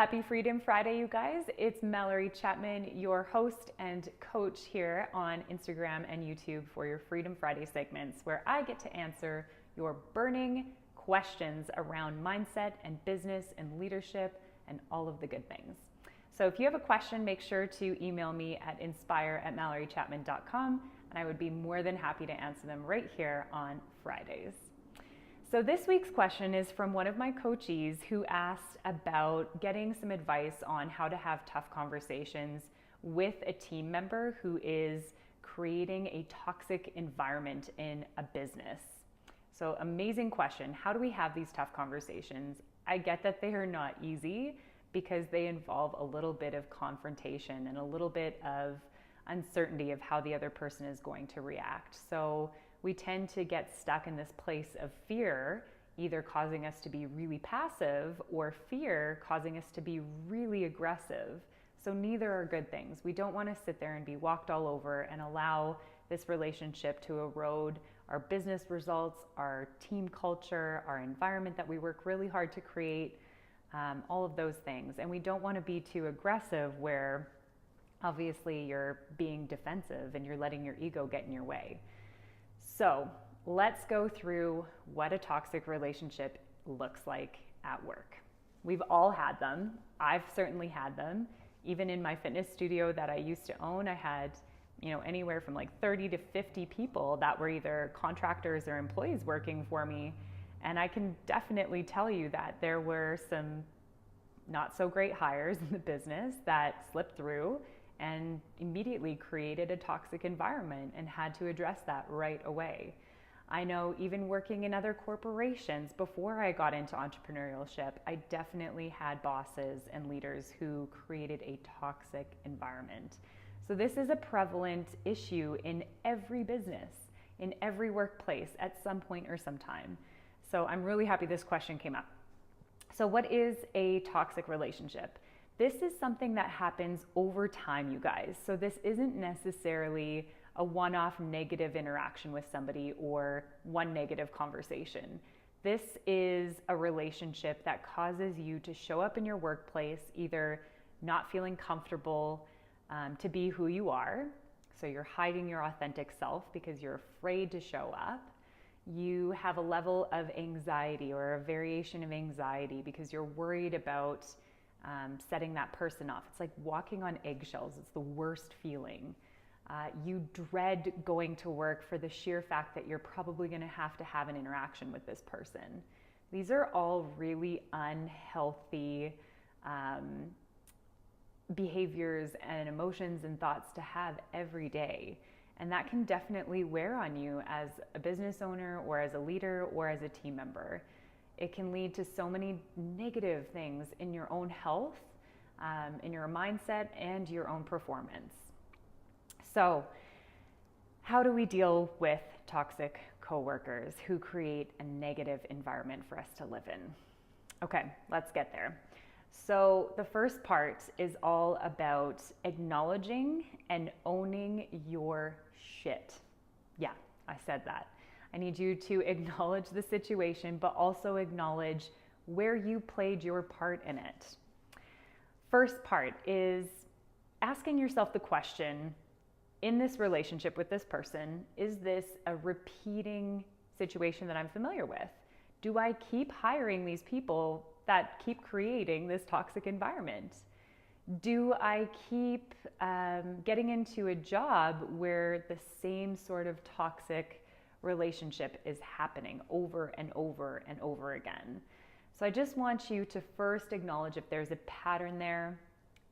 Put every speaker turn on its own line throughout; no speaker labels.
Happy Freedom Friday, you guys. It's Mallory Chapman, your host and coach here on Instagram and YouTube for your Freedom Friday segments, where I get to answer your burning questions around mindset and business and leadership and all of the good things. So if you have a question, make sure to email me at inspire@mallorychapman.com, and I would be more than happy to answer them right here on Fridays. So this week's question is from one of my coachees who asked about getting some advice on how to have tough conversations with a team member who is creating a toxic environment in a business. So amazing question. How do we have these tough conversations? I get that they are not easy because they involve a little bit of confrontation and a little bit of uncertainty of how the other person is going to react. So we tend to get stuck in this place of fear, either causing us to be really passive or fear causing us to be really aggressive. So neither are good things. We don't want to sit there and be walked all over and allow this relationship to erode our business results, our team culture, our environment that we work really hard to create, all of those things. And we don't want to be too aggressive where obviously you're being defensive and you're letting your ego get in your way. So let's go through what a toxic relationship looks like at work. We've all had them. I've certainly had them. Even in my fitness studio that I used to own, I had, anywhere from like 30 to 50 people that were either contractors or employees working for me. And I can definitely tell you that there were some not so great hires in the business that slipped through and immediately created a toxic environment and had to address that right away. I know even working in other corporations before I got into entrepreneurship, I definitely had bosses and leaders who created a toxic environment. So this is a prevalent issue in every business, in every workplace at some point or some time. So I'm really happy this question came up. So what is a toxic relationship? This is something that happens over time, you guys. So this isn't necessarily a one-off negative interaction with somebody or one negative conversation. This is a relationship that causes you to show up in your workplace either not feeling comfortable to be who you are. So you're hiding your authentic self because you're afraid to show up. You have a level of anxiety or a variation of anxiety because you're worried about setting that person off. It's like walking on eggshells. It's the worst feeling. You dread going to work for the sheer fact that you're probably going to have an interaction with this person. These are all really unhealthy behaviors and emotions and thoughts to have every day. And that can definitely wear on you as a business owner or as a leader or as a team member. It can lead to so many negative things in your own health, in your mindset, and your own performance. So, how do we deal with toxic coworkers who create a negative environment for us to live in? Okay, let's get there. So, the first part is all about acknowledging and owning your shit. Yeah, I said that. I need you to acknowledge the situation, but also acknowledge where you played your part in it. First part is asking yourself the question, in this relationship with this person, is this a repeating situation that I'm familiar with? Do I keep hiring these people that keep creating this toxic environment? Do I keep getting into a job where the same sort of toxic relationship is happening over and over and over again? So I just want you to first acknowledge if there's a pattern there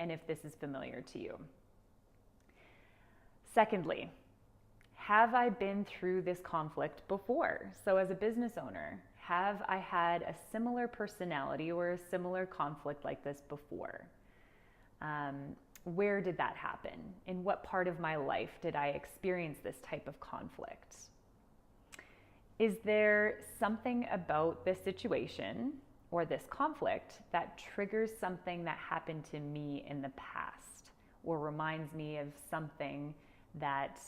and if this is familiar to you. Secondly, have I been through this conflict before? So as a business owner, have I had a similar personality or a similar conflict like this before? Where did that happen? In what part of my life did I experience this type of conflict? Is there something about this situation or this conflict that triggers something that happened to me in the past or reminds me of something that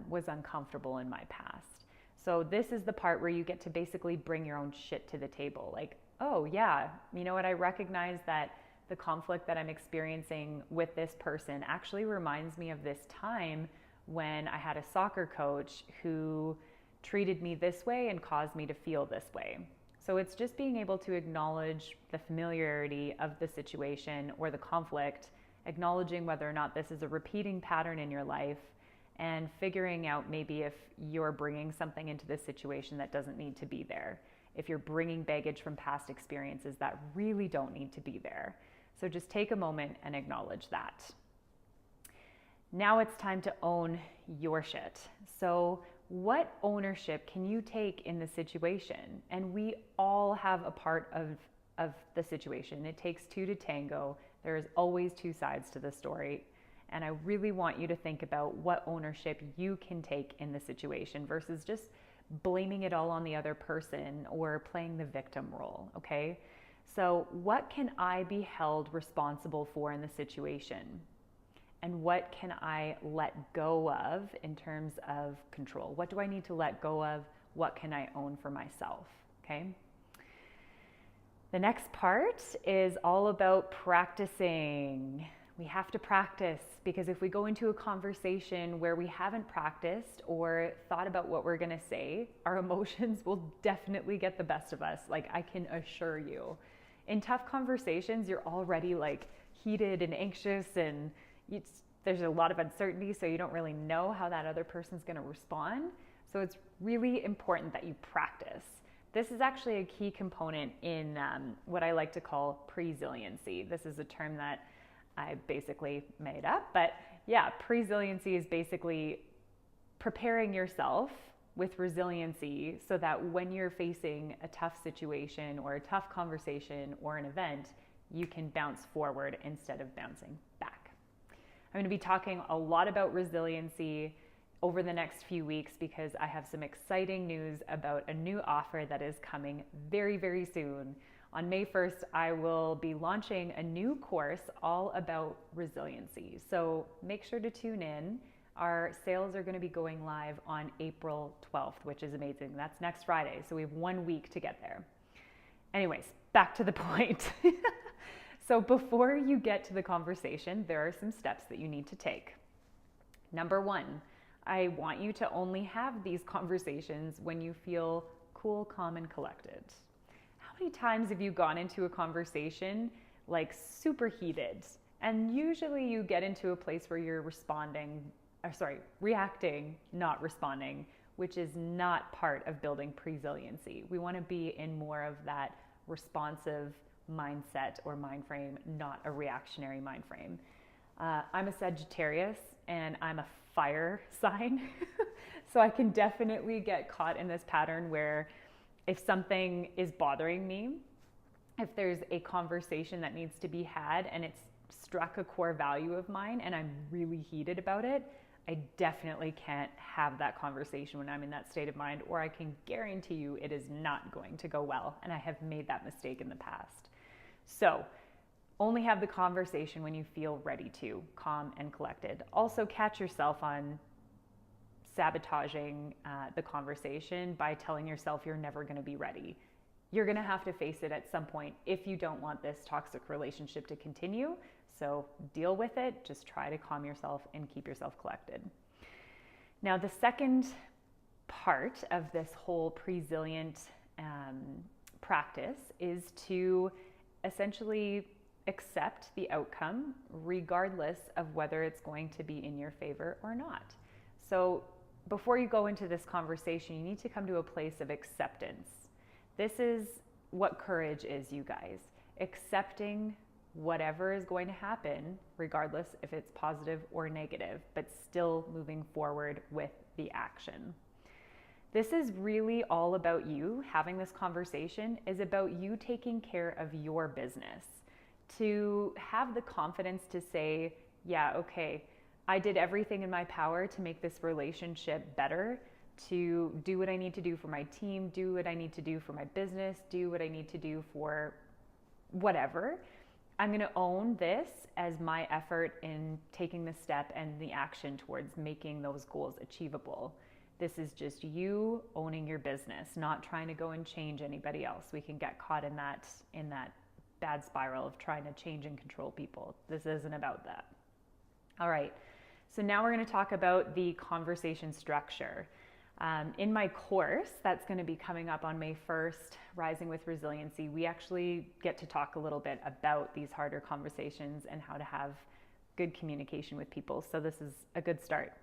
was uncomfortable in my past? So this is the part where you get to basically bring your own shit to the table. Like, oh yeah, you know what? I recognize that the conflict that I'm experiencing with this person actually reminds me of this time when I had a soccer coach who treated me this way and caused me to feel this way. So it's just being able to acknowledge the familiarity of the situation or the conflict, acknowledging whether or not this is a repeating pattern in your life, and figuring out maybe if you're bringing something into this situation that doesn't need to be there. If you're bringing baggage from past experiences that really don't need to be there. So just take a moment and acknowledge that. Now it's time to own your shit. So what ownership can you take in the situation? And we all have a part of the situation. It takes two to tango. There's always two sides to the story. And I really want you to think about what ownership you can take in the situation versus just blaming it all on the other person or playing the victim role, okay? So what can I be held responsible for in the situation? And what can I let go of in terms of control? What do I need to let go of? What can I own for myself, okay? The next part is all about practicing. We have to practice, because if we go into a conversation where we haven't practiced or thought about what we're gonna say, our emotions will definitely get the best of us. Like, I can assure you. In tough conversations, you're already like heated and anxious, and there's a lot of uncertainty, so you don't really know how that other person's gonna respond. So it's really important that you practice. This is actually a key component in what I like to call presiliency. This is a term that I basically made up, but yeah, presiliency is basically preparing yourself with resiliency so that when you're facing a tough situation or a tough conversation or an event, you can bounce forward instead of bouncing back. I'm going to be talking a lot about resiliency over the next few weeks because I have some exciting news about a new offer that is coming very, very soon. On May 1st, I will be launching a new course all about resiliency. So make sure to tune in. Our sales are going to be going live on April 12th, which is amazing. That's next Friday. So we have 1 week to get there. Anyways, back to the point. So before you get to the conversation, there are some steps that you need to take. Number 1, I want you to only have these conversations when you feel cool, calm, and collected. How many times have you gone into a conversation like super heated, and usually you get into a place where you're reacting, not responding, which is not part of building presiliency. We want to be in more of that responsive mindset or mind frame, not a reactionary mind frame. I'm a Sagittarius and I'm a fire sign, so I can definitely get caught in this pattern where if something is bothering me, if there's a conversation that needs to be had and it's struck a core value of mine and I'm really heated about it, I definitely can't have that conversation when I'm in that state of mind, or I can guarantee you it is not going to go well. And I have made that mistake in the past. So only have the conversation when you feel ready to, calm and collected. Also catch yourself on sabotaging the conversation by telling yourself you're never going to be ready. You're going to have to face it at some point if you don't want this toxic relationship to continue. So deal with it. Just try to calm yourself and keep yourself collected. Now, the second part of this whole presilient practice is to essentially accept the outcome regardless of whether it's going to be in your favor or not. So before you go into this conversation, you need to come to a place of acceptance. This is what courage is, you guys. Accepting whatever is going to happen, regardless if it's positive or negative, but still moving forward with the action. This is really all about you. Having this conversation is about you taking care of your business. To have the confidence to say, yeah, okay, I did everything in my power to make this relationship better, to do what I need to do for my team, do what I need to do for my business, do what I need to do for whatever. I'm going to own this as my effort in taking the step and the action towards making those goals achievable. This is just you owning your business, not trying to go and change anybody else. We can get caught in that bad spiral of trying to change and control people. This isn't about that. All right, so now we're going to talk about the conversation structure. In my course that's going to be coming up on May 1st, Rising with Resiliency, we actually get to talk a little bit about these harder conversations and how to have good communication with people. So this is a good start.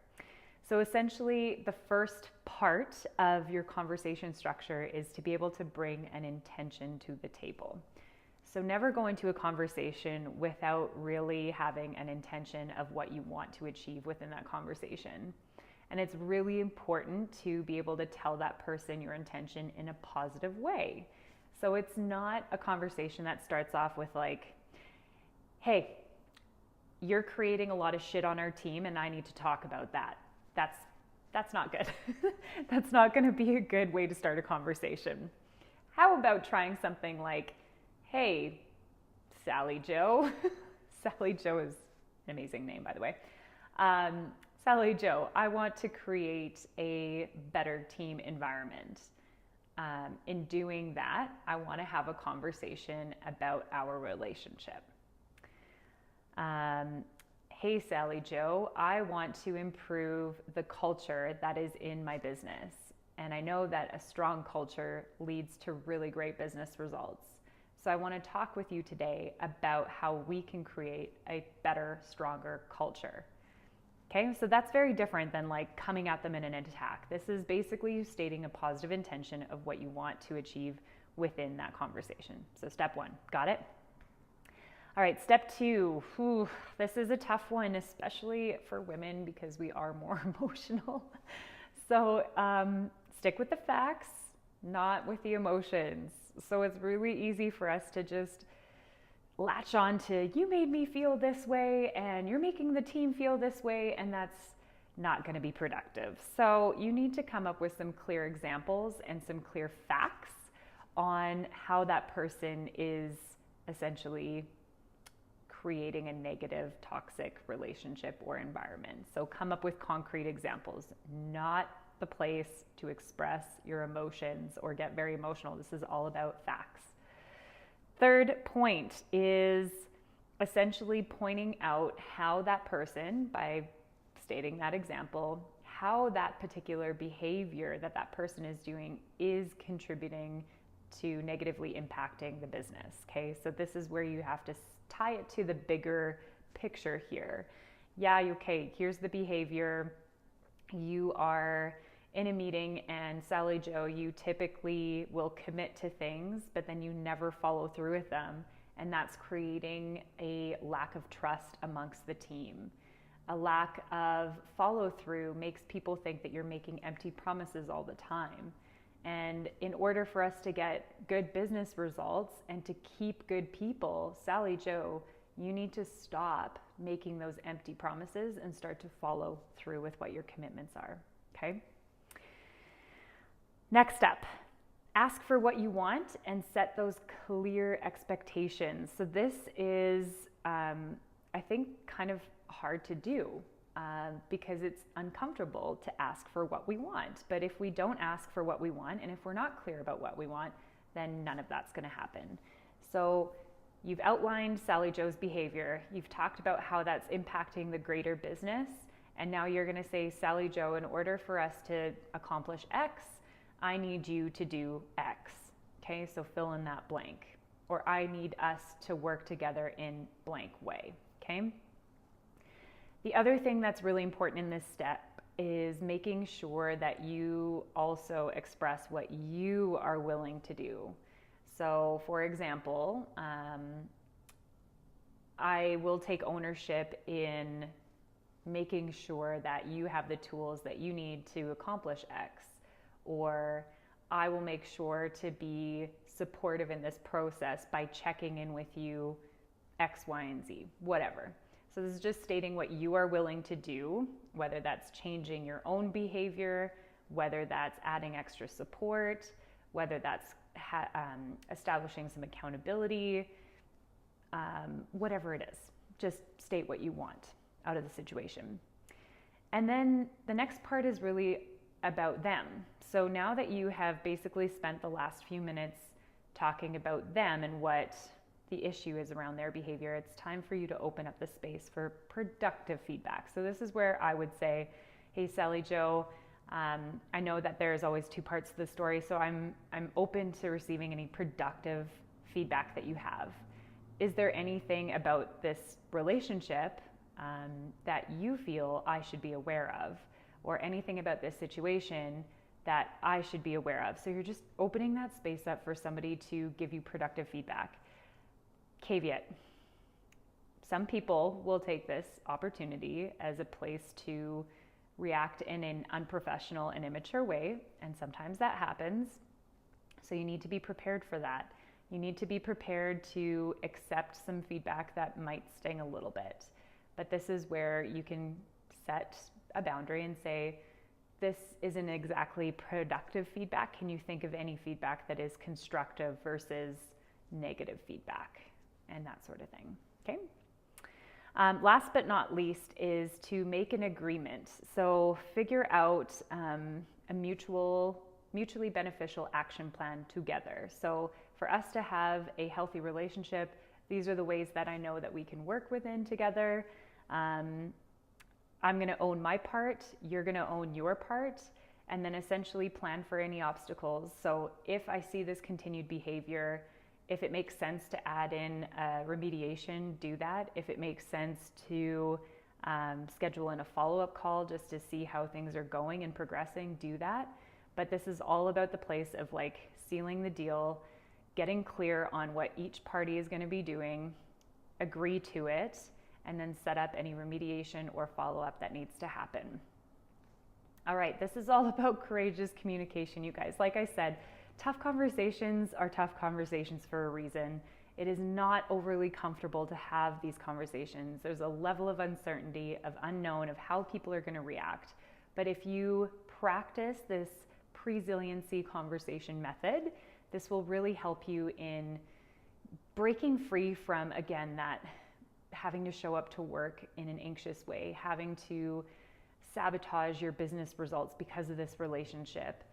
So essentially, the first part of your conversation structure is to be able to bring an intention to the table. So never go into a conversation without really having an intention of what you want to achieve within that conversation. And it's really important to be able to tell that person your intention in a positive way. So it's not a conversation that starts off with like, hey, you're creating a lot of shit on our team and I need to talk about that. That's not good. That's not going to be a good way to start a conversation. How about trying something like, hey, Sally Joe. Sally Joe is an amazing name, by the way. Sally Joe, I want to create a better team environment. In doing that, I want to have a conversation about our relationship. Hey, Sally Joe, I want to improve the culture that is in my business. And I know that a strong culture leads to really great business results. So I want to talk with you today about how we can create a better, stronger culture. Okay, so that's very different than like coming at them in an attack. This is basically you stating a positive intention of what you want to achieve within that conversation. So step one, got it? All right, step two, this is a tough one, especially for women because we are more emotional. So stick with the facts, not with the emotions. So it's really easy for us to just latch on to, you made me feel this way and you're making the team feel this way, and that's not going to be productive. So you need to come up with some clear examples and some clear facts on how that person is essentially creating a negative, toxic relationship or environment. So come up with concrete examples, not the place to express your emotions or get very emotional. This is all about facts. Third point is essentially pointing out how that person, by stating that example, how that particular behavior that that person is doing is contributing to negatively impacting the business. Okay, so this is where you have to tie it to the bigger picture here. Yeah, okay, here's the behavior. You are in a meeting and Sally Joe, you typically will commit to things, but then you never follow through with them. And that's creating a lack of trust amongst the team. A lack of follow through makes people think that you're making empty promises all the time. And in order for us to get good business results and to keep good people, Sally Joe, you need to stop making those empty promises and start to follow through with what your commitments are. Okay? Next step, ask for what you want and set those clear expectations. So this is, I think, kind of hard to do because it's uncomfortable to ask for what we want. But if we don't ask for what we want and if we're not clear about what we want, then none of that's going to happen. So you've outlined Sally Joe's behavior. You've talked about how that's impacting the greater business. And now you're going to say, Sally Joe, in order for us to accomplish X, I need you to do X. Okay, so fill in that blank. Or I need us to work together in blank way. Okay. The other thing that's really important in this step is making sure that you also express what you are willing to do. So, for example, I will take ownership in making sure that you have the tools that you need to accomplish X. Or I will make sure to be supportive in this process by checking in with you X, Y, and Z, whatever. So this is just stating what you are willing to do, whether that's changing your own behavior, whether that's adding extra support, whether that's establishing some accountability, whatever it is. Just state what you want out of the situation. And then the next part is really about them. So now that you have basically spent the last few minutes talking about them and what the issue is around their behavior. It's time for you to open up the space for productive feedback. So this is where I would say, hey, Sally Joe, I know that there's always two parts to the story, so I'm open to receiving any productive feedback that you have. Is there anything about this relationship that you feel I should be aware of, or anything about this situation that I should be aware of? So you're just opening that space up for somebody to give you productive feedback. Caveat: some people will take this opportunity as a place to react in an unprofessional and immature way, and sometimes that happens. So you need to be prepared for that. You need to be prepared to accept some feedback that might sting a little bit. But this is where you can set a boundary and say, this isn't exactly productive feedback. Can you think of any feedback that is constructive versus negative feedback? And that sort of thing, okay? Last but not least is to make an agreement. So figure out a mutually beneficial action plan together. So for us to have a healthy relationship, these are the ways that I know that we can work within together. I'm going to own my part, you're going to own your part, and then essentially plan for any obstacles. So if I see this continued behavior, if it makes sense to add in remediation, do that. If it makes sense to schedule in a follow-up call just to see how things are going and progressing, do that. But this is all about the place of like sealing the deal, getting clear on what each party is going to be doing, agree to it, and then set up any remediation or follow-up that needs to happen. All right, this is all about courageous communication, you guys. Like I said, tough conversations are tough conversations for a reason. It is not overly comfortable to have these conversations. There's a level of uncertainty, of unknown, of how people are going to react. But if you practice this resiliency conversation method, this will really help you in breaking free from, again, that having to show up to work in an anxious way, having to sabotage your business results because of this relationship,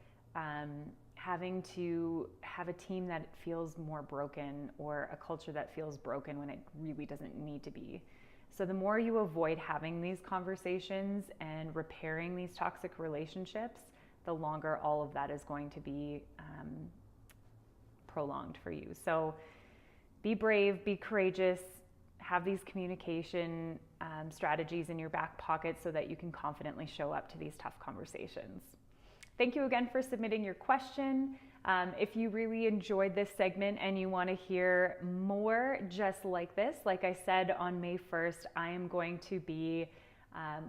having to have a team that feels more broken or a culture that feels broken when it really doesn't need to be. So the more you avoid having these conversations and repairing these toxic relationships, the longer all of that is going to be prolonged for you. So be brave, be courageous, have these communication strategies in your back pocket so that you can confidently show up to these tough conversations. Thank you again for submitting your question. If you really enjoyed this segment and you want to hear more just like this, like I said, on May 1st, I am going to be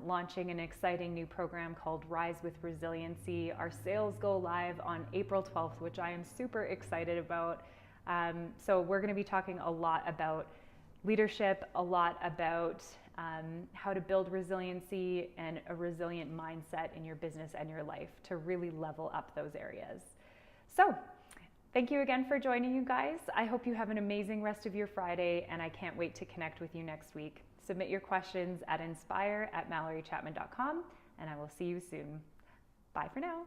launching an exciting new program called Rise with Resiliency. Our sales go live on April 12th, which I am super excited about. So we're going to be talking a lot about leadership, a lot about how to build resiliency and a resilient mindset in your business and your life to really level up those areas. So thank you again for joining, you guys. I hope you have an amazing rest of your Friday, and I can't wait to connect with you next week. Submit your questions at inspire@mallorychapman.com, and I will see you soon. Bye for now.